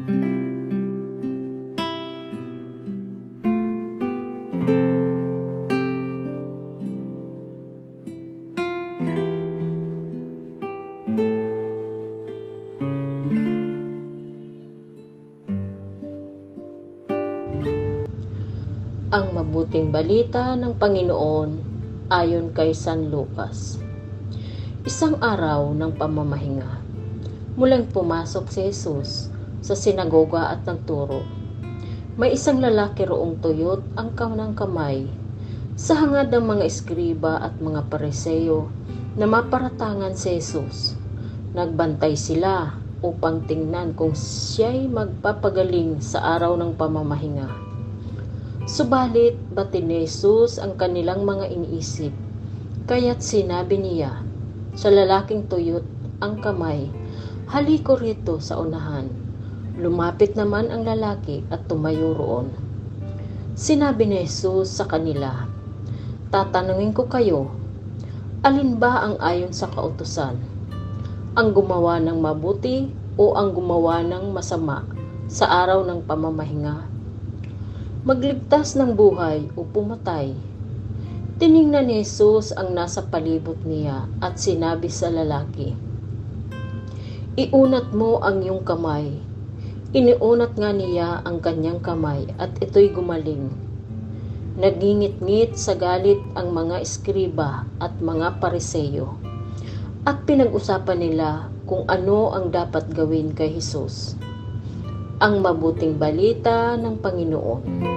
Ang mabuting balita ng Panginoon ayon kay San Lucas. Isang araw ng pamamahinga, mulang pumasok si Jesus sa sinagoga at nagturo. May isang lalaki roong tuyot ang kanang kamay. Sa hangad ng mga eskriba at mga Pariseo na maparatangan si Jesus, nagbantay sila upang tingnan kung siya'y magpapagaling sa araw ng pamamahinga. Subalit, batin ni Jesus ang kanilang mga iniisip, kaya't sinabi niya sa lalaking tuyot ang kamay, "Haliko rito sa unahan." Lumapit naman ang lalaki at tumayo roon. Sinabi ni Jesus sa kanila, "Tatanungin ko kayo, alin ba ang ayon sa kautusan? Ang gumawa ng mabuti o ang gumawa ng masama sa araw ng pamamahinga? Magligtas ng buhay o pumatay?" Tiningnan ni Jesus ang nasa palibot niya at sinabi sa lalaki, "Iunat mo ang iyong kamay." Iniunat nga niya ang kanyang kamay at ito'y gumaling. Nagingit-ngit sa galit ang mga eskriba at mga Pariseo at pinag-usapan nila kung ano ang dapat gawin kay Jesus. Ang mabuting balita ng Panginoon.